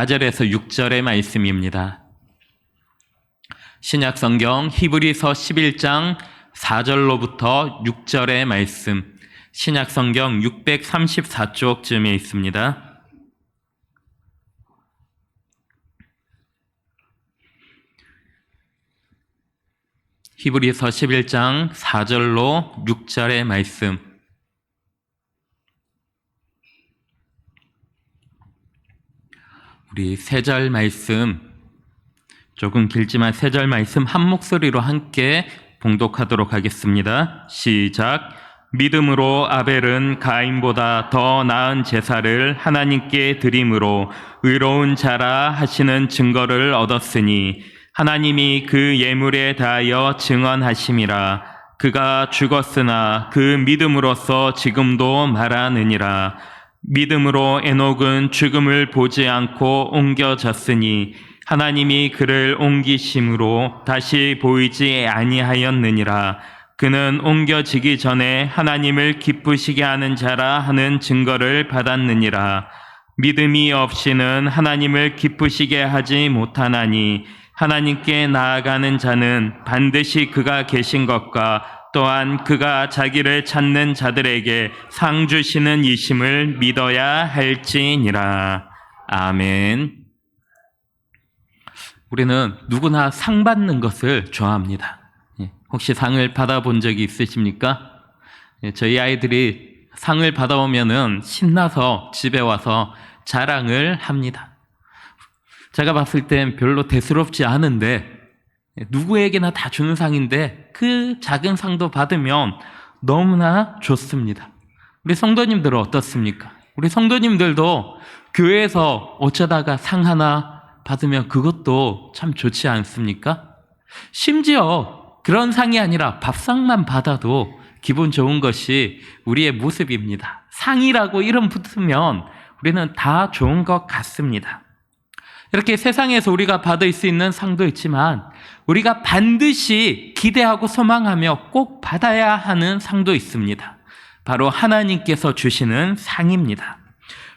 4절에서 6절의 말씀입니다. 신약성경 히브리서 11장 4절로부터 6절의 말씀, 신약성경 634쪽쯤에 있습니다. 히브리서 11장 4절로 6절의 말씀. 우리 3절 말씀, 조금 길지만 3절 말씀 한 목소리로 함께 봉독하도록 하겠습니다. 시작. 믿음으로 아벨은 가인보다 더 나은 제사를 하나님께 드림으로 의로운 자라 하시는 증거를 얻었으니 하나님이 그 예물에 대하여 증언하심이라. 그가 죽었으나 그 믿음으로써 지금도 말하느니라. 믿음으로 에녹은 죽음을 보지 않고 옮겨졌으니 하나님이 그를 옮기심으로 다시 보이지 아니하였느니라. 그는 옮겨지기 전에 하나님을 기쁘시게 하는 자라 하는 증거를 받았느니라. 믿음이 없이는 하나님을 기쁘시게 하지 못하나니 하나님께 나아가는 자는 반드시 그가 계신 것과 또한 그가 자기를 찾는 자들에게 상 주시는 이심을 믿어야 할지니라. 아멘. 우리는 누구나 상 받는 것을 좋아합니다. 혹시 상을 받아본 적이 있으십니까? 저희 아이들이 상을 받아오면은 신나서 집에 와서 자랑을 합니다. 제가 봤을 땐 별로 대수롭지 않은데 누구에게나 다 주는 상인데 그 작은 상도 받으면 너무나 좋습니다. 우리 성도님들은 어떻습니까? 우리 성도님들도 교회에서 어쩌다가 상 하나 받으면 그것도 참 좋지 않습니까? 심지어 그런 상이 아니라 밥상만 받아도 기분 좋은 것이 우리의 모습입니다. 상이라고 이름 붙으면 우리는 다 좋은 것 같습니다. 이렇게 세상에서 우리가 받을 수 있는 상도 있지만 우리가 반드시 기대하고 소망하며 꼭 받아야 하는 상도 있습니다. 바로 하나님께서 주시는 상입니다.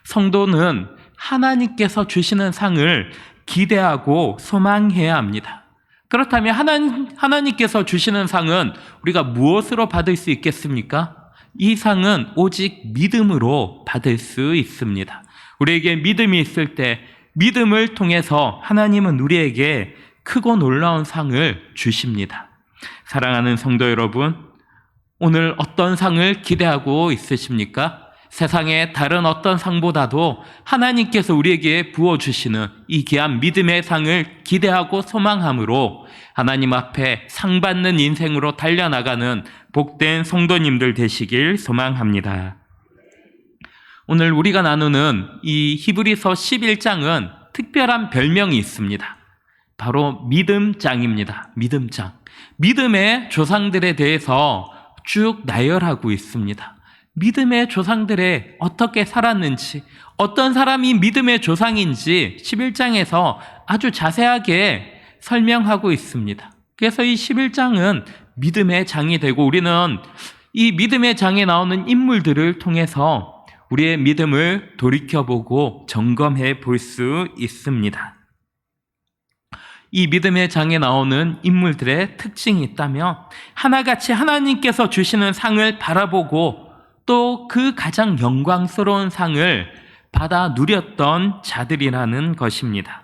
성도는 하나님께서 주시는 상을 기대하고 소망해야 합니다. 그렇다면 하나님께서 주시는 상은 우리가 무엇으로 받을 수 있겠습니까? 이 상은 오직 믿음으로 받을 수 있습니다. 우리에게 믿음이 있을 때 믿음을 통해서 하나님은 우리에게 크고 놀라운 상을 주십니다. 사랑하는 성도 여러분, 오늘 어떤 상을 기대하고 있으십니까? 세상의 다른 어떤 상보다도 하나님께서 우리에게 부어주시는 이 귀한 믿음의 상을 기대하고 소망함으로 하나님 앞에 상 받는 인생으로 달려나가는 복된 성도님들 되시길 소망합니다. 오늘 우리가 나누는 이 히브리서 11장은 특별한 별명이 있습니다. 바로 믿음장입니다. 믿음장. 믿음의 조상들에 대해서 쭉 나열하고 있습니다. 믿음의 조상들의 어떻게 살았는지, 어떤 사람이 믿음의 조상인지 11장에서 아주 자세하게 설명하고 있습니다. 그래서 이 11장은 믿음의 장이 되고 우리는 이 믿음의 장에 나오는 인물들을 통해서 우리의 믿음을 돌이켜보고 점검해 볼 수 있습니다. 이 믿음의 장에 나오는 인물들의 특징이 있다면 하나같이 하나님께서 주시는 상을 바라보고 또 그 가장 영광스러운 상을 받아 누렸던 자들이라는 것입니다.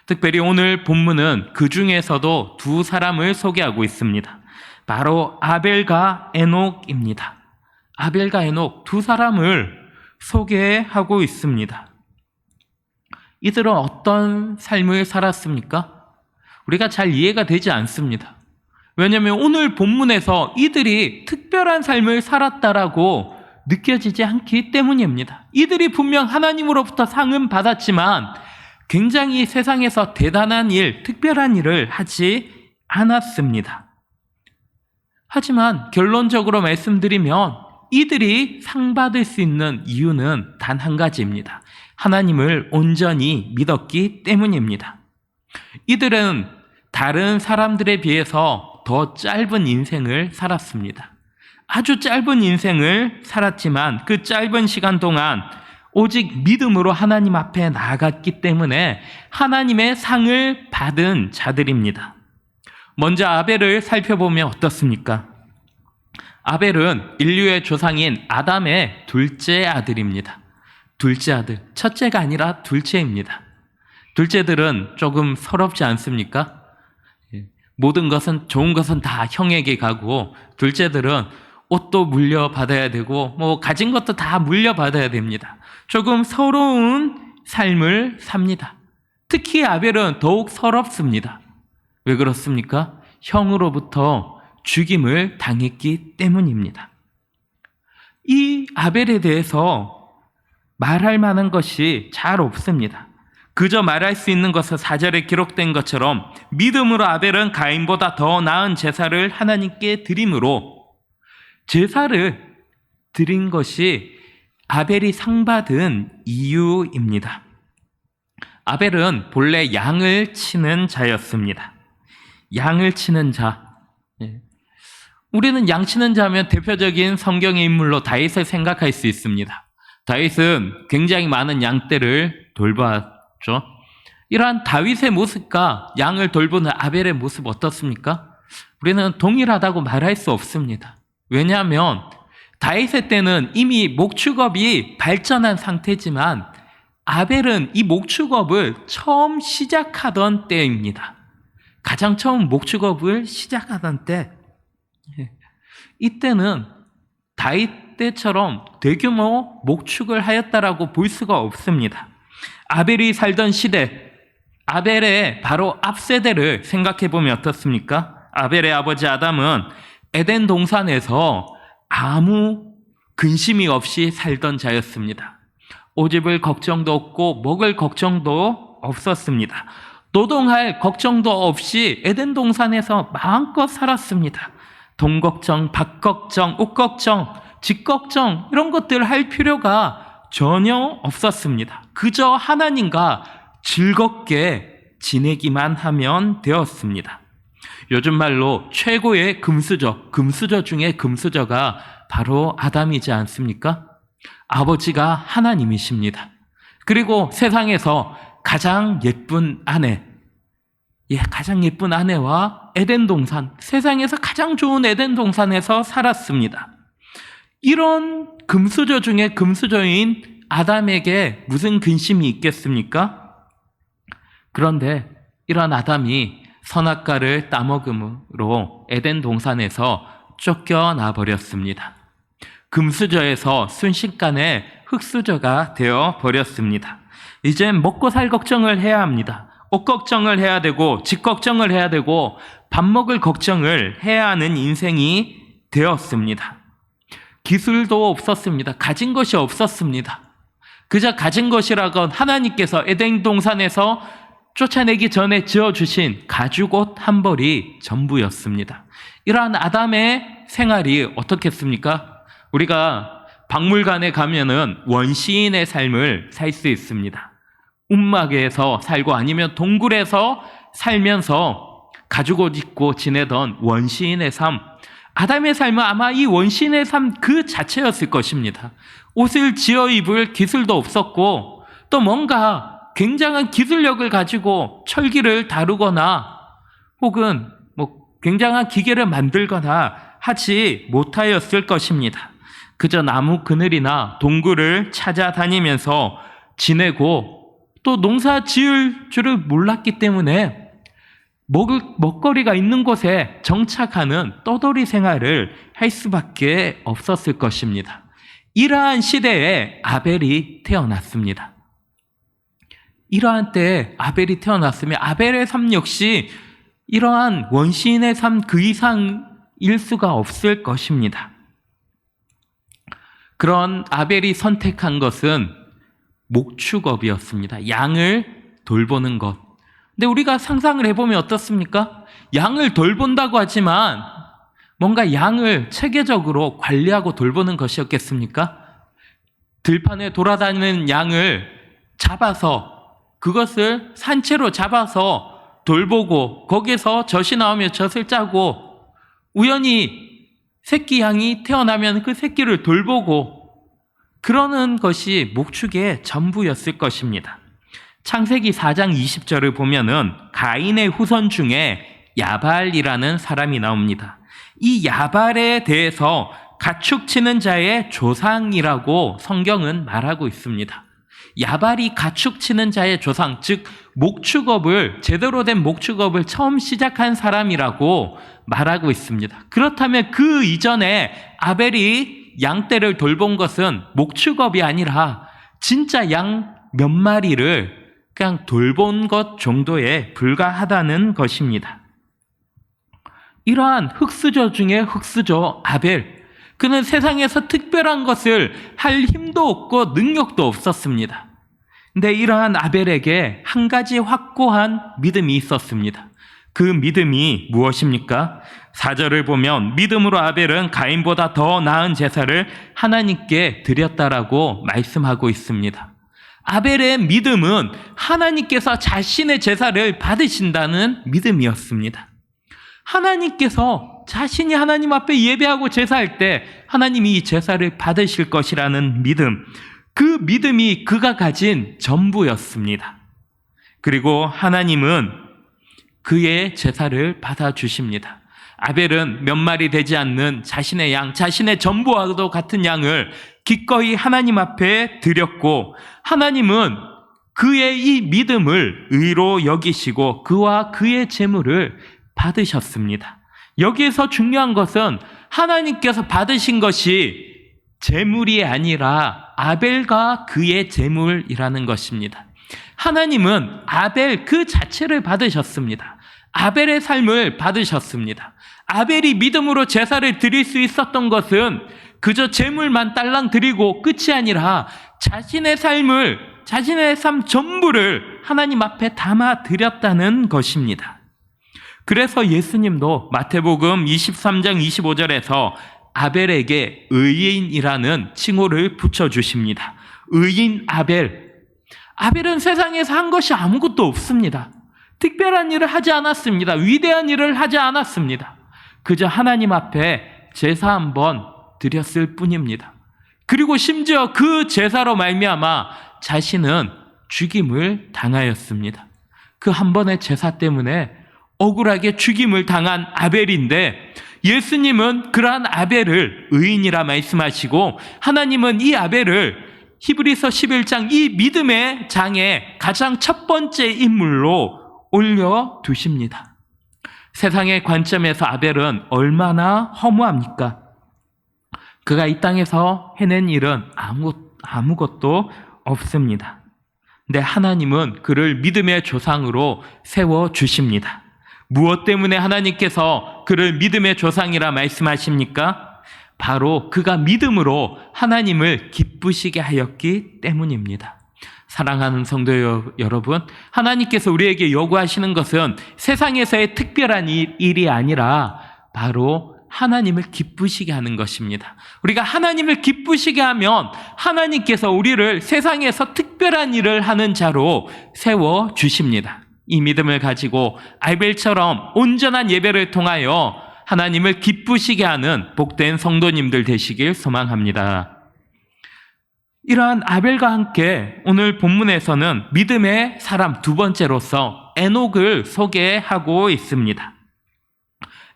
특별히 오늘 본문은 그 중에서도 두 사람을 소개하고 있습니다. 바로 아벨과 에녹입니다. 아벨과 에녹 두 사람을 소개하고 있습니다. 이들은 어떤 삶을 살았습니까? 우리가 잘 이해가 되지 않습니다. 왜냐하면 오늘 본문에서 이들이 특별한 삶을 살았다라고 느껴지지 않기 때문입니다. 이들이 분명 하나님으로부터 상은 받았지만 굉장히 세상에서 대단한 일, 특별한 일을 하지 않았습니다. 하지만 결론적으로 말씀드리면 이들이 상 받을 수 있는 이유는 단 한 가지입니다. 하나님을 온전히 믿었기 때문입니다. 이들은 다른 사람들에 비해서 더 짧은 인생을 살았습니다. 아주 짧은 인생을 살았지만 그 짧은 시간 동안 오직 믿음으로 하나님 앞에 나아갔기 때문에 하나님의 상을 받은 자들입니다. 먼저 아벨을 살펴보면 어떻습니까? 아벨은 인류의 조상인 아담의 둘째 아들입니다. 둘째 아들, 첫째가 아니라 둘째입니다. 둘째들은 조금 서럽지 않습니까? 모든 것은, 좋은 것은 다 형에게 가고, 둘째들은 옷도 물려받아야 되고, 가진 것도 다 물려받아야 됩니다. 조금 서러운 삶을 삽니다. 특히 아벨은 더욱 서럽습니다. 왜 그렇습니까? 형으로부터 죽임을 당했기 때문입니다. 이 아벨에 대해서 말할 만한 것이 잘 없습니다. 그저 말할 수 있는 것은 4절에 기록된 것처럼 믿음으로 아벨은 가인보다 더 나은 제사를 하나님께 드림으로, 제사를 드린 것이 아벨이 상 받은 이유입니다. 아벨은 본래 양을 치는 자였습니다. 양을 치는 자. 우리는 양 치는 자면 대표적인 성경의 인물로 다윗을 생각할 수 있습니다. 다윗은 굉장히 많은 양떼를 돌봤죠. 이러한 다윗의 모습과 양을 돌보는 아벨의 모습 어떻습니까? 우리는 동일하다고 말할 수 없습니다. 왜냐하면 다윗의 때는 이미 목축업이 발전한 상태지만 아벨은 이 목축업을 처음 시작하던 때입니다. 가장 처음 목축업을 시작하던 때, 이때는 다윗 때처럼 대규모 목축을 하였다라고 볼 수가 없습니다. 아벨이 살던 시대, 아벨의 바로 앞세대를 생각해 보면 어떻습니까? 아벨의 아버지 아담은 에덴 동산에서 아무 근심이 없이 살던 자였습니다. 오집을 걱정도 없고 먹을 걱정도 없었습니다. 노동할 걱정도 없이 에덴 동산에서 마음껏 살았습니다. 돈 걱정, 밥 걱정, 옷 걱정, 집 걱정, 이런 것들 할 필요가 전혀 없었습니다. 그저 하나님과 즐겁게 지내기만 하면 되었습니다. 요즘 말로 최고의 금수저 중에 금수저가 바로 아담이지 않습니까? 아버지가 하나님이십니다. 그리고 세상에서 가장 예쁜 아내, 가장 예쁜 아내와 에덴 동산, 세상에서 가장 좋은 에덴 동산에서 살았습니다. 이런 금수저 중에 금수저인 아담에게 무슨 근심이 있겠습니까? 그런데 이런 아담이 선악과를 따먹음으로 에덴 동산에서 쫓겨나 버렸습니다. 금수저에서 순식간에 흙수저가 되어 버렸습니다. 이젠 먹고 살 걱정을 해야 합니다. 옷 걱정을 해야 되고, 집 걱정을 해야 되고, 밥 먹을 걱정을 해야 하는 인생이 되었습니다. 기술도 없었습니다. 가진 것이 없었습니다. 그저 가진 것이라건 하나님께서 에덴 동산에서 쫓아내기 전에 지어주신 가죽옷 한 벌이 전부였습니다. 이러한 아담의 생활이 어떻겠습니까? 우리가 박물관에 가면은 원시인의 삶을 살 수 있습니다. 움막에서 살고 아니면 동굴에서 살면서 가죽옷 입고 지내던 원시인의 삶, 아담의 삶은 아마 이 원시인의 삶 그 자체였을 것입니다. 옷을 지어 입을 기술도 없었고, 또 뭔가 굉장한 기술력을 가지고 철기를 다루거나 혹은 굉장한 기계를 만들거나 하지 못하였을 것입니다. 그저 나무 그늘이나 동굴을 찾아다니면서 지내고, 또 농사 지을 줄을 몰랐기 때문에 먹거리가 있는 곳에 정착하는 떠돌이 생활을 할 수밖에 없었을 것입니다. 이러한 시대에 아벨이 태어났습니다. 이러한 때에 아벨이 태어났으면 아벨의 삶 역시 이러한 원시인의 삶 그 이상일 수가 없을 것입니다. 그런 아벨이 선택한 것은 목축업이었습니다. 양을 돌보는 것. 근데 우리가 상상을 해보면 어떻습니까? 양을 돌본다고 하지만 뭔가 양을 체계적으로 관리하고 돌보는 것이었겠습니까? 들판에 돌아다니는 양을 잡아서 그것을 산채로 잡아서 돌보고 거기에서 젖이 나오면 젖을 짜고 우연히 새끼 양이 태어나면 그 새끼를 돌보고 그러는 것이 목축의 전부였을 것입니다. 창세기 4장 20절을 보면은 가인의 후손 중에 야발이라는 사람이 나옵니다. 이 야발에 대해서 가축 치는 자의 조상이라고 성경은 말하고 있습니다. 야발이 가축 치는 자의 조상, 즉 목축업을, 제대로 된 목축업을 처음 시작한 사람이라고 말하고 있습니다. 그렇다면 그 이전에 아벨이 양떼를 돌본 것은 목축업이 아니라 진짜 양 몇 마리를 그냥 돌본 것 정도에 불과하다는 것입니다. 이러한 흙수저 중에 흙수저 아벨, 그는 세상에서 특별한 것을 할 힘도 없고 능력도 없었습니다. 근데 이러한 아벨에게 한 가지 확고한 믿음이 있었습니다. 그 믿음이 무엇입니까? 4절을 보면 믿음으로 아벨은 가인보다 더 나은 제사를 하나님께 드렸다라고 말씀하고 있습니다. 아벨의 믿음은 하나님께서 자신의 제사를 받으신다는 믿음이었습니다. 하나님께서 자신이 하나님 앞에 예배하고 제사할 때 하나님이 이 제사를 받으실 것이라는 믿음, 그 믿음이 그가 가진 전부였습니다. 그리고 하나님은 그의 제사를 받아주십니다. 아벨은 몇 마리 되지 않는 자신의 양, 자신의 전부와도 같은 양을 기꺼이 하나님 앞에 드렸고, 하나님은 그의 이 믿음을 의로 여기시고 그와 그의 제물을 받으셨습니다. 여기에서 중요한 것은 하나님께서 받으신 것이 제물이 아니라 아벨과 그의 제물이라는 것입니다. 하나님은 아벨 그 자체를 받으셨습니다. 아벨의 삶을 받으셨습니다. 아벨이 믿음으로 제사를 드릴 수 있었던 것은 그저 제물만 딸랑 드리고 끝이 아니라 자신의 삶을, 자신의 삶 전부를 하나님 앞에 담아 드렸다는 것입니다. 그래서 예수님도 마태복음 23장 25절에서 아벨에게 의인이라는 칭호를 붙여주십니다. 의인 아벨. 아벨은 세상에서 한 것이 아무것도 없습니다. 특별한 일을 하지 않았습니다. 위대한 일을 하지 않았습니다. 그저 하나님 앞에 제사 한번 드렸을 뿐입니다. 그리고 심지어 그 제사로 말미암아 자신은 죽임을 당하였습니다. 그 한 번의 제사 때문에 억울하게 죽임을 당한 아벨인데, 예수님은 그러한 아벨을 의인이라 말씀하시고, 하나님은 이 아벨을 히브리서 11장 이 믿음의 장에 가장 첫 번째 인물로 올려두십니다. 세상의 관점에서 아벨은 얼마나 허무합니까? 그가 이 땅에서 해낸 일은 아무것도 없습니다. 근데 하나님은 그를 믿음의 조상으로 세워주십니다. 무엇 때문에 하나님께서 그를 믿음의 조상이라 말씀하십니까? 바로 그가 믿음으로 하나님을 기쁘시게 하였기 때문입니다. 사랑하는 성도 여러분, 하나님께서 우리에게 요구하시는 것은 세상에서의 특별한 일이 아니라 바로 하나님을 기쁘시게 하는 것입니다. 우리가 하나님을 기쁘시게 하면 하나님께서 우리를 세상에서 특별한 일을 하는 자로 세워주십니다. 이 믿음을 가지고 아벨처럼 온전한 예배를 통하여 하나님을 기쁘시게 하는 복된 성도님들 되시길 소망합니다. 이러한 아벨과 함께 오늘 본문에서는 믿음의 사람 두 번째로서 에녹을 소개하고 있습니다.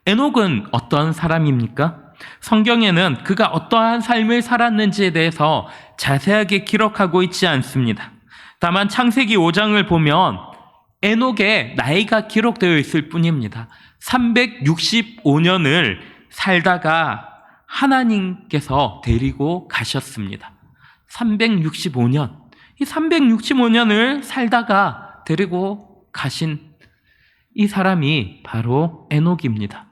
에녹은 어떤 사람입니까? 성경에는 그가 어떠한 삶을 살았는지에 대해서 자세하게 기록하고 있지 않습니다. 다만 창세기 5장을 보면 에녹의 나이가 기록되어 있을 뿐입니다. 365년을 살다가 하나님께서 데리고 가셨습니다. 365년. 이 365년을 살다가 데리고 가신 이 사람이 바로 에녹입니다.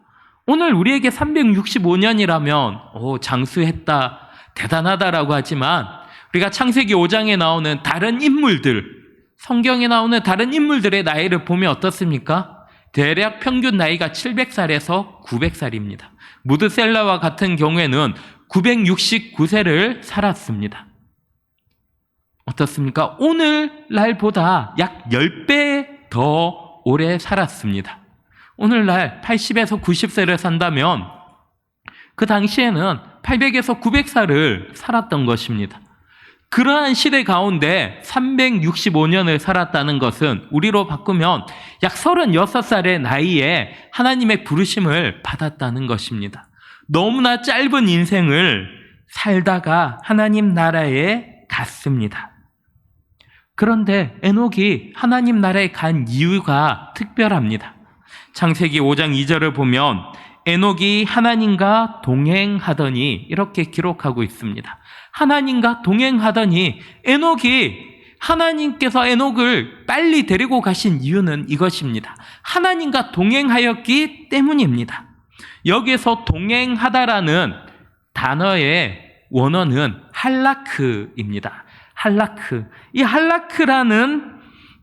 오늘 우리에게 365년이라면 장수했다, 대단하다라고 하지만 우리가 창세기 5장에 나오는 다른 인물들, 성경에 나오는 다른 인물들의 나이를 보면 어떻습니까? 대략 평균 나이가 700살에서 900살입니다. 무드셀라와 같은 경우에는 969세를 살았습니다. 어떻습니까? 오늘날보다 약 10배 더 오래 살았습니다. 오늘날 80에서 90세를 산다면 그 당시에는 800에서 900살을 살았던 것입니다. 그러한 시대 가운데 365년을 살았다는 것은 우리로 바꾸면 약 36살의 나이에 하나님의 부르심을 받았다는 것입니다. 너무나 짧은 인생을 살다가 하나님 나라에 갔습니다. 그런데 에녹이 하나님 나라에 간 이유가 특별합니다. 창세기 5장 2절을 보면 에녹이 하나님과 동행하더니 이렇게 기록하고 있습니다. 하나님과 동행하더니 에녹이 하나님께서 에녹을 빨리 데리고 가신 이유는 이것입니다. 하나님과 동행하였기 때문입니다. 여기에서 동행하다라는 단어의 원어는 할라크입니다. 할라크. 이 할라크라는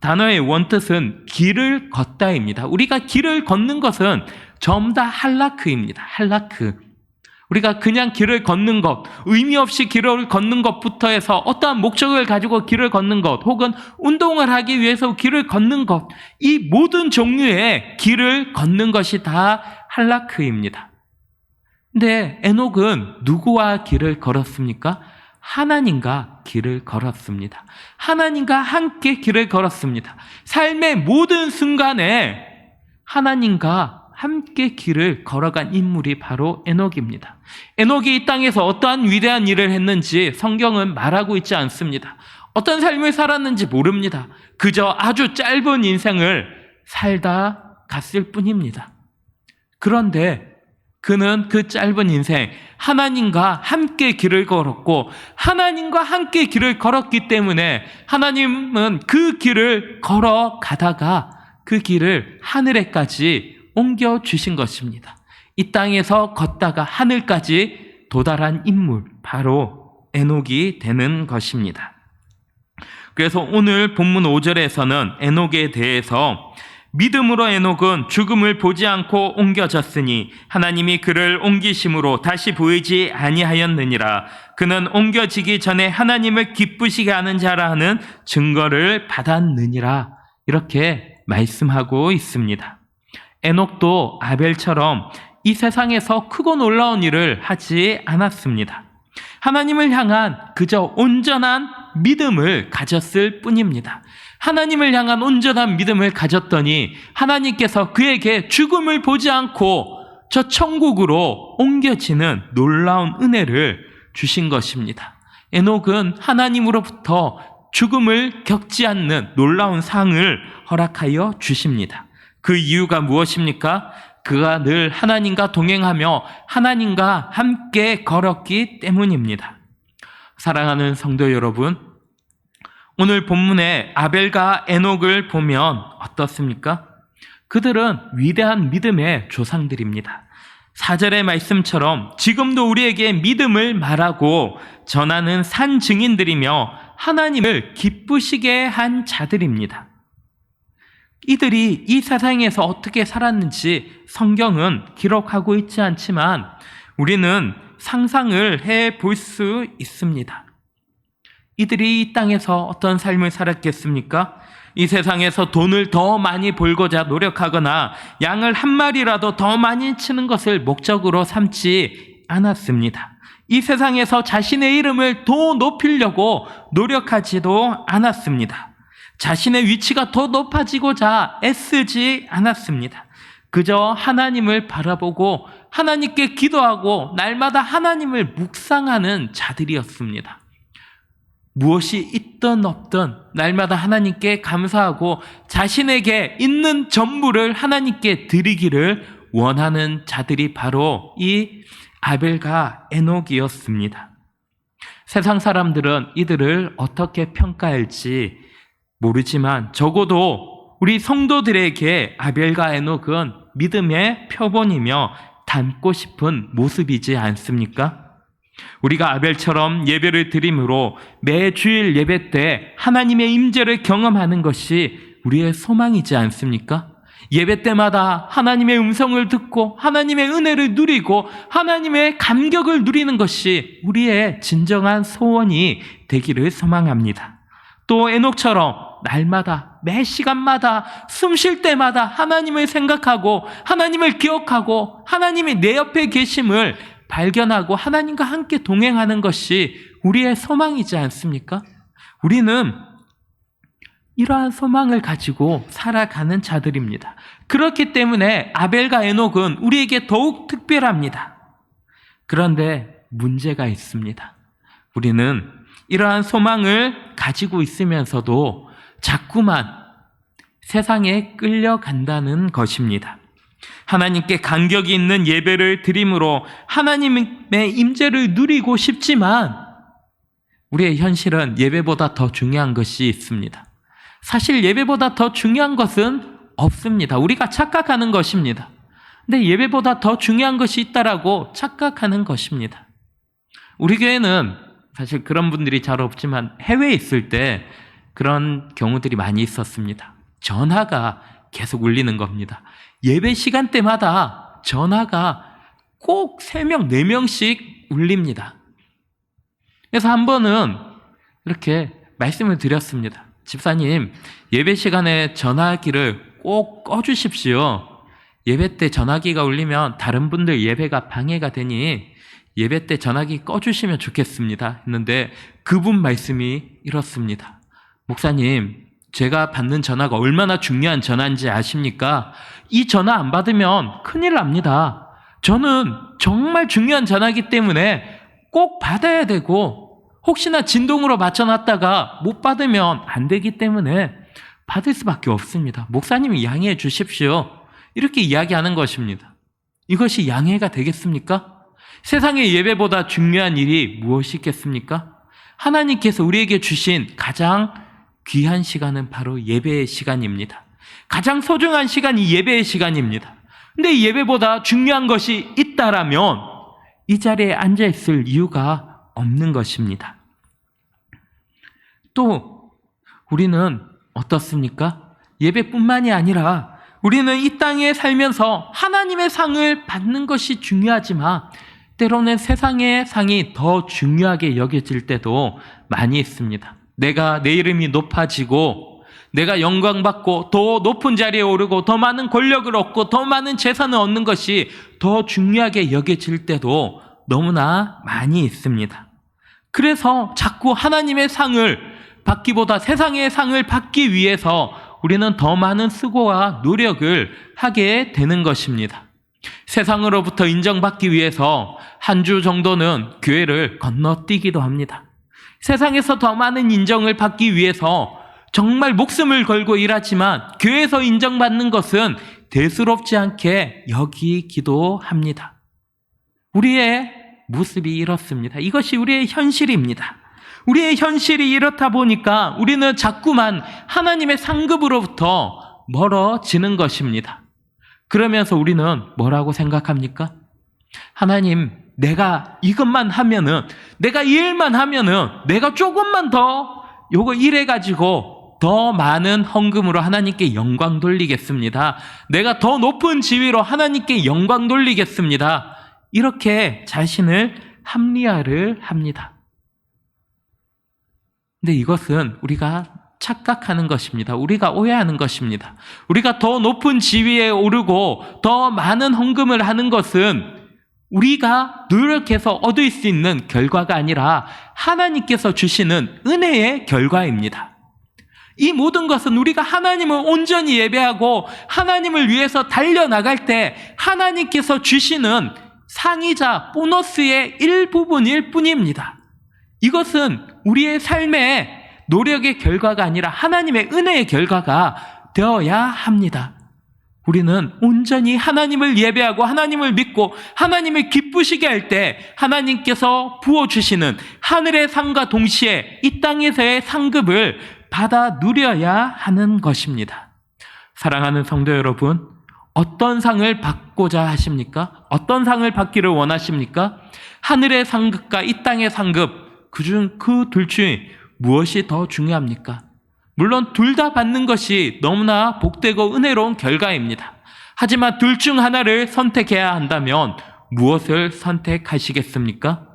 단어의 원뜻은 길을 걷다입니다. 우리가 길을 걷는 것은 전부 다 할라크입니다. 할라크. 우리가 그냥 길을 걷는 것, 의미 없이 길을 걷는 것부터 해서 어떠한 목적을 가지고 길을 걷는 것, 혹은 운동을 하기 위해서 길을 걷는 것, 이 모든 종류의 길을 걷는 것이 다 할라크입니다. 근데 에녹은 누구와 길을 걸었습니까? 하나님과 길을 걸었습니다. 하나님과 함께 길을 걸었습니다. 삶의 모든 순간에 하나님과 함께 길을 걸어간 인물이 바로 에녹입니다. 에녹이 이 땅에서 어떠한 위대한 일을 했는지 성경은 말하고 있지 않습니다. 어떤 삶을 살았는지 모릅니다. 그저 아주 짧은 인생을 살다 갔을 뿐입니다. 그런데 그는 그 짧은 인생 하나님과 함께 길을 걸었고 하나님과 함께 길을 걸었기 때문에 하나님은 그 길을 걸어가다가 그 길을 하늘에까지 옮겨주신 것입니다. 이 땅에서 걷다가 하늘까지 도달한 인물, 바로 에녹이 되는 것입니다. 그래서 오늘 본문 5절에서는 에녹에 대해서 믿음으로 에녹은 죽음을 보지 않고 옮겨졌으니 하나님이 그를 옮기심으로 다시 보이지 아니하였느니라. 그는 옮겨지기 전에 하나님을 기쁘시게 하는 자라 하는 증거를 받았느니라. 이렇게 말씀하고 있습니다. 에녹도 아벨처럼 이 세상에서 크고 놀라운 일을 하지 않았습니다. 하나님을 향한 그저 온전한 믿음을 가졌을 뿐입니다. 하나님을 향한 온전한 믿음을 가졌더니 하나님께서 그에게 죽음을 보지 않고 저 천국으로 옮겨지는 놀라운 은혜를 주신 것입니다. 에녹은 하나님으로부터 죽음을 겪지 않는 놀라운 상을 허락하여 주십니다. 그 이유가 무엇입니까? 그가 늘 하나님과 동행하며 하나님과 함께 걸었기 때문입니다. 사랑하는 성도 여러분, 오늘 본문의 아벨과 에녹을 보면 어떻습니까? 그들은 위대한 믿음의 조상들입니다. 4절의 말씀처럼 지금도 우리에게 믿음을 말하고 전하는 산 증인들이며 하나님을 기쁘시게 한 자들입니다. 이들이 이 세상에서 어떻게 살았는지 성경은 기록하고 있지 않지만 우리는 상상을 해볼 수 있습니다. 이들이 이 땅에서 어떤 삶을 살았겠습니까? 이 세상에서 돈을 더 많이 벌고자 노력하거나 양을 한 마리라도 더 많이 치는 것을 목적으로 삼지 않았습니다. 이 세상에서 자신의 이름을 더 높이려고 노력하지도 않았습니다. 자신의 위치가 더 높아지고자 애쓰지 않았습니다. 그저 하나님을 바라보고 하나님께 기도하고 날마다 하나님을 묵상하는 자들이었습니다. 무엇이 있든 없든 날마다 하나님께 감사하고 자신에게 있는 전부를 하나님께 드리기를 원하는 자들이 바로 이 아벨과 에녹이었습니다. 세상 사람들은 이들을 어떻게 평가할지 모르지만 적어도 우리 성도들에게 아벨과 에녹은 믿음의 표본이며 닮고 싶은 모습이지 않습니까? 우리가 아벨처럼 예배를 드림으로 매 주일 예배 때 하나님의 임재를 경험하는 것이 우리의 소망이지 않습니까? 예배 때마다 하나님의 음성을 듣고 하나님의 은혜를 누리고 하나님의 감격을 누리는 것이 우리의 진정한 소원이 되기를 소망합니다. 또 에녹처럼 날마다 매 시간마다 숨 쉴 때마다 하나님을 생각하고 하나님을 기억하고 하나님이 내 옆에 계심을 발견하고 하나님과 함께 동행하는 것이 우리의 소망이지 않습니까? 우리는 이러한 소망을 가지고 살아가는 자들입니다. 그렇기 때문에 아벨과 에녹은 우리에게 더욱 특별합니다. 그런데 문제가 있습니다. 우리는 이러한 소망을 가지고 있으면서도 자꾸만 세상에 끌려간다는 것입니다. 하나님께 간격이 있는 예배를 드림으로 하나님의 임재를 누리고 싶지만 우리의 현실은 예배보다 더 중요한 것이 있습니다. 사실 예배보다 더 중요한 것은 없습니다. 우리가 착각하는 것입니다. 근데 예배보다 더 중요한 것이 있다라고 착각하는 것입니다. 우리 교회는 사실 그런 분들이 잘 없지만 해외에 있을 때 그런 경우들이 많이 있었습니다. 전화가 계속 울리는 겁니다. 예배 시간대마다 전화가 꼭 3명, 4명씩 울립니다. 그래서 한 번은 이렇게 말씀을 드렸습니다. 집사님, 예배 시간에 전화기를 꼭 꺼주십시오. 예배 때 전화기가 울리면 다른 분들 예배가 방해가 되니 예배 때 전화기 꺼주시면 좋겠습니다. 했는데 그분 말씀이 이렇습니다. 목사님, 제가 받는 전화가 얼마나 중요한 전화인지 아십니까? 이 전화 안 받으면 큰일 납니다. 저는 정말 중요한 전화이기 때문에 꼭 받아야 되고 혹시나 진동으로 맞춰놨다가 못 받으면 안 되기 때문에 받을 수밖에 없습니다. 목사님이 양해해 주십시오. 이렇게 이야기하는 것입니다. 이것이 양해가 되겠습니까? 세상의 예배보다 중요한 일이 무엇이 있겠습니까? 하나님께서 우리에게 주신 가장 귀한 시간은 바로 예배의 시간입니다. 가장 소중한 시간이 예배의 시간입니다. 근데 이 예배보다 중요한 것이 있다라면 이 자리에 앉아있을 이유가 없는 것입니다. 또 우리는 어떻습니까? 예배뿐만이 아니라 우리는 이 땅에 살면서 하나님의 상을 받는 것이 중요하지만 때로는 세상의 상이 더 중요하게 여겨질 때도 많이 있습니다. 내가 내 이름이 높아지고 내가 영광받고 더 높은 자리에 오르고 더 많은 권력을 얻고 더 많은 재산을 얻는 것이 더 중요하게 여겨질 때도 너무나 많이 있습니다. 그래서 자꾸 하나님의 상을 받기보다 세상의 상을 받기 위해서 우리는 더 많은 수고와 노력을 하게 되는 것입니다. 세상으로부터 인정받기 위해서 한 주 정도는 교회를 건너뛰기도 합니다. 세상에서 더 많은 인정을 받기 위해서 정말 목숨을 걸고 일하지만 교회에서 인정받는 것은 대수롭지 않게 여기기도 합니다. 우리의 모습이 이렇습니다. 이것이 우리의 현실입니다. 우리의 현실이 이렇다 보니까 우리는 자꾸만 하나님의 상급으로부터 멀어지는 것입니다. 그러면서 우리는 뭐라고 생각합니까? 하나님, 내가 이것만 하면은, 내가 이 일만 하면은, 내가 조금만 더 요거 일해가지고 더 많은 헌금으로 하나님께 영광 돌리겠습니다. 내가 더 높은 지위로 하나님께 영광 돌리겠습니다. 이렇게 자신을 합리화를 합니다. 근데 이것은 우리가 착각하는 것입니다. 우리가 오해하는 것입니다. 우리가 더 높은 지위에 오르고 더 많은 헌금을 하는 것은 우리가 노력해서 얻을 수 있는 결과가 아니라 하나님께서 주시는 은혜의 결과입니다. 이 모든 것은 우리가 하나님을 온전히 예배하고 하나님을 위해서 달려나갈 때 하나님께서 주시는 상이자 보너스의 일부분일 뿐입니다. 이것은 우리의 삶의 노력의 결과가 아니라 하나님의 은혜의 결과가 되어야 합니다. 우리는 온전히 하나님을 예배하고 하나님을 믿고 하나님을 기쁘시게 할 때 하나님께서 부어주시는 하늘의 상과 동시에 이 땅에서의 상급을 받아 누려야 하는 것입니다. 사랑하는 성도 여러분, 어떤 상을 받고자 하십니까? 어떤 상을 받기를 원하십니까? 하늘의 상급과 이 땅의 상급, 그 둘 중 무엇이 더 중요합니까? 물론 둘 다 받는 것이 너무나 복되고 은혜로운 결과입니다. 하지만 둘 중 하나를 선택해야 한다면 무엇을 선택하시겠습니까?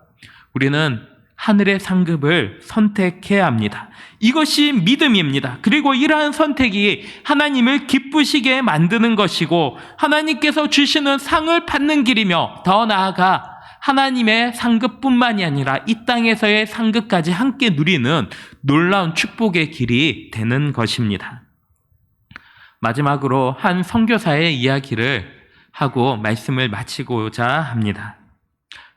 우리는 하늘의 상급을 선택해야 합니다. 이것이 믿음입니다. 그리고 이러한 선택이 하나님을 기쁘시게 만드는 것이고 하나님께서 주시는 상을 받는 길이며 더 나아가 하나님의 상급뿐만이 아니라 이 땅에서의 상급까지 함께 누리는 놀라운 축복의 길이 되는 것입니다. 마지막으로 한 선교사의 이야기를 하고 말씀을 마치고자 합니다.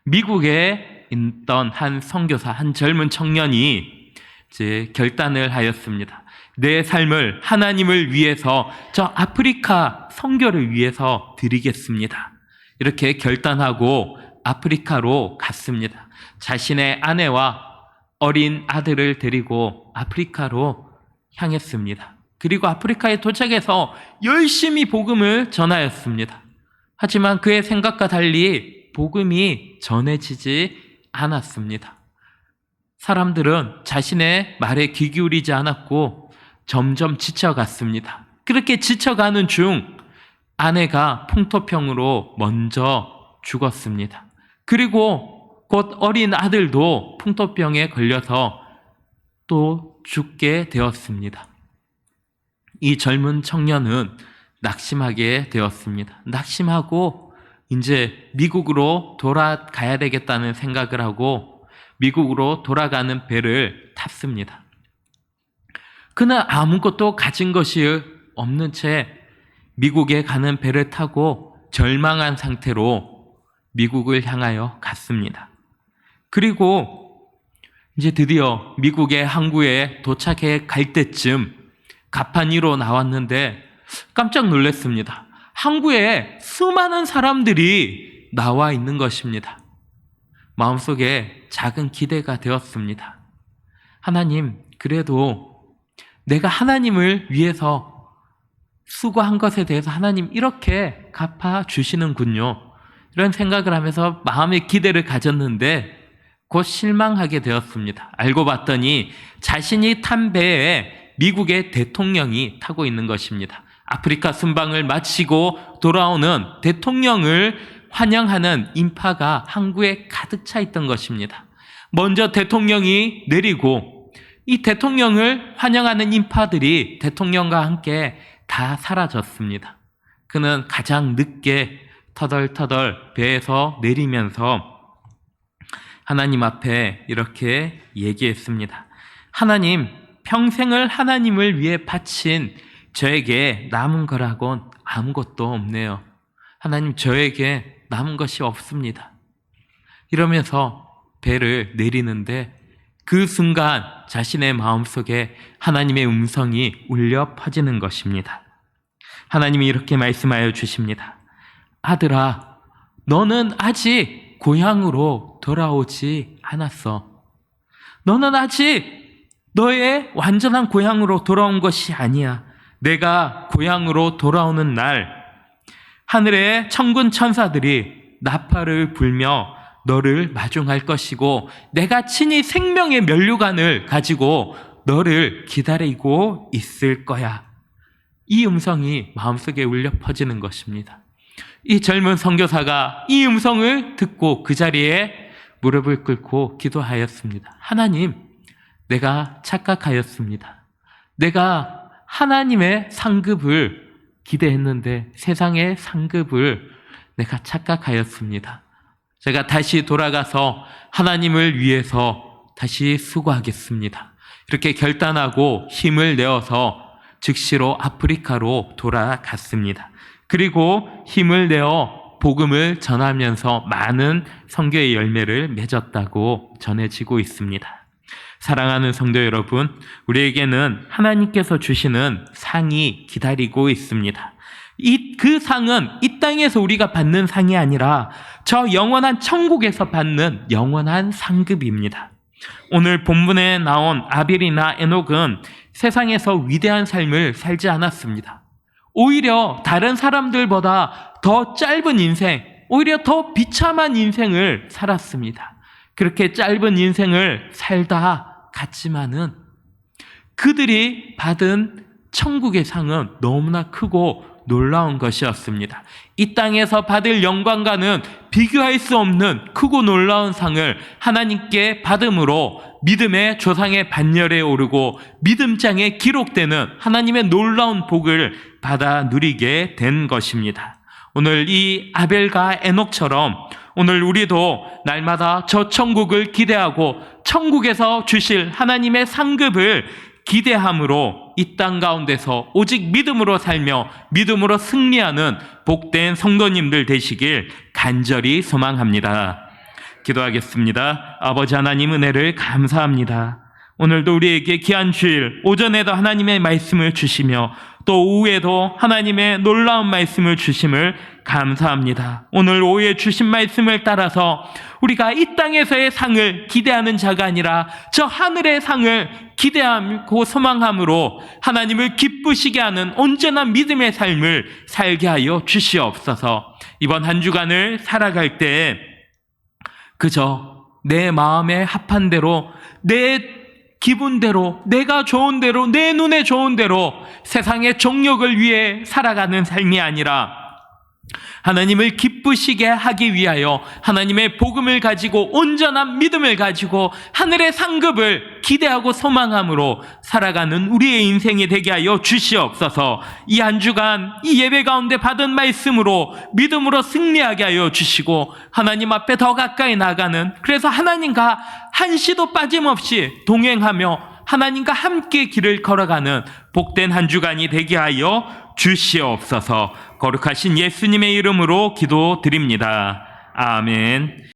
미국에 있던 한 선교사, 한 젊은 청년이 이제 결단을 하였습니다. 내 삶을 하나님을 위해서 저 아프리카 선교를 위해서 드리겠습니다. 이렇게 결단하고 아프리카로 갔습니다. 자신의 아내와 어린 아들을 데리고 아프리카로 향했습니다. 그리고 아프리카에 도착해서 열심히 복음을 전하였습니다. 하지만 그의 생각과 달리 복음이 전해지지 않았습니다. 사람들은 자신의 말에 귀 기울이지 않았고 점점 지쳐갔습니다. 그렇게 지쳐가는 중 아내가 풍토병으로 먼저 죽었습니다. 그리고 곧 어린 아들도 풍토병에 걸려서 또 죽게 되었습니다. 이 젊은 청년은 낙심하게 되었습니다. 낙심하고 이제 미국으로 돌아가야 되겠다는 생각을 하고 미국으로 돌아가는 배를 탔습니다. 그는 아무것도 가진 것이 없는 채 미국에 가는 배를 타고 절망한 상태로 미국을 향하여 갔습니다. 그리고 이제 드디어 미국의 항구에 도착해 갈 때쯤 갑판 위로 나왔는데 깜짝 놀랐습니다. 항구에 수많은 사람들이 나와 있는 것입니다. 마음속에 작은 기대가 되었습니다. 하나님, 그래도 내가 하나님을 위해서 수고한 것에 대해서 하나님 이렇게 갚아주시는군요. 이런 생각을 하면서 마음의 기대를 가졌는데 곧 실망하게 되었습니다. 알고 봤더니 자신이 탄 배에 미국의 대통령이 타고 있는 것입니다. 아프리카 순방을 마치고 돌아오는 대통령을 환영하는 인파가 항구에 가득 차 있던 것입니다. 먼저 대통령이 내리고 이 대통령을 환영하는 인파들이 대통령과 함께 다 사라졌습니다. 그는 가장 늦게 터덜터덜 배에서 내리면서 하나님 앞에 이렇게 얘기했습니다. 하나님, 평생을 하나님을 위해 바친 저에게 남은 거라곤 아무것도 없네요. 하나님, 저에게 남은 것이 없습니다. 이러면서 배를 내리는데 그 순간 자신의 마음속에 하나님의 음성이 울려 퍼지는 것입니다. 하나님이 이렇게 말씀하여 주십니다. 아들아, 너는 아직 고향으로 돌아오지 않았어. 너는 아직 너의 완전한 고향으로 돌아온 것이 아니야. 내가 고향으로 돌아오는 날 하늘의 천군 천사들이 나팔을 불며 너를 마중할 것이고 내가 친히 생명의 면류관을 가지고 너를 기다리고 있을 거야. 이 음성이 마음속에 울려 퍼지는 것입니다. 이 젊은 선교사가 이 음성을 듣고 그 자리에 무릎을 꿇고 기도하였습니다. 하나님, 내가 착각하였습니다. 내가 하나님의 상급을 기대했는데 세상의 상급을 내가 착각하였습니다. 제가 다시 돌아가서 하나님을 위해서 다시 수고하겠습니다. 이렇게 결단하고 힘을 내어서 즉시로 아프리카로 돌아갔습니다. 그리고 힘을 내어 복음을 전하면서 많은 선교의 열매를 맺었다고 전해지고 있습니다. 사랑하는 성도 여러분, 우리에게는 하나님께서 주시는 상이 기다리고 있습니다. 그 상은 이 땅에서 우리가 받는 상이 아니라 저 영원한 천국에서 받는 영원한 상급입니다. 오늘 본문에 나온 아벨이나 에녹은 세상에서 위대한 삶을 살지 않았습니다. 오히려 다른 사람들보다 더 짧은 인생, 오히려 더 비참한 인생을 살았습니다. 그렇게 짧은 인생을 살다 갔지만은 그들이 받은 천국의 상은 너무나 크고 놀라운 것이었습니다. 이 땅에서 받을 영광과는 비교할 수 없는 크고 놀라운 상을 하나님께 받음으로 믿음의 조상의 반열에 오르고 믿음장에 기록되는 하나님의 놀라운 복을 받아 누리게 된 것입니다. 오늘 이 아벨과 에녹처럼 오늘 우리도 날마다 저 천국을 기대하고 천국에서 주실 하나님의 상급을 기대함으로 이 땅 가운데서 오직 믿음으로 살며 믿음으로 승리하는 복된 성도님들 되시길 간절히 소망합니다. 기도하겠습니다. 아버지 하나님, 은혜를 감사합니다. 오늘도 우리에게 귀한 주일, 오전에도 하나님의 말씀을 주시며 또 오후에도 하나님의 놀라운 말씀을 주심을 감사합니다. 오늘 오후에 주신 말씀을 따라서 우리가 이 땅에서의 상을 기대하는 자가 아니라 저 하늘의 상을 기대하고 소망함으로 하나님을 기쁘시게 하는 온전한 믿음의 삶을 살게 하여 주시옵소서. 이번 한 주간을 살아갈 때 그저 내 마음에 합한 대로, 내 기분대로, 내가 좋은 대로, 내 눈에 좋은 대로 세상의 정욕을 위해 살아가는 삶이 아니라 하나님을 기쁘시게 하기 위하여 하나님의 복음을 가지고 온전한 믿음을 가지고 하늘의 상급을 기대하고 소망함으로 살아가는 우리의 인생이 되게 하여 주시옵소서. 이 한 주간 이 예배 가운데 받은 말씀으로 믿음으로 승리하게 하여 주시고 하나님 앞에 더 가까이 나가는, 그래서 하나님과 한시도 빠짐없이 동행하며 하나님과 함께 길을 걸어가는 복된 한 주간이 되게 하여 주시옵소서. 거룩하신 예수님의 이름으로 기도드립니다. 아멘.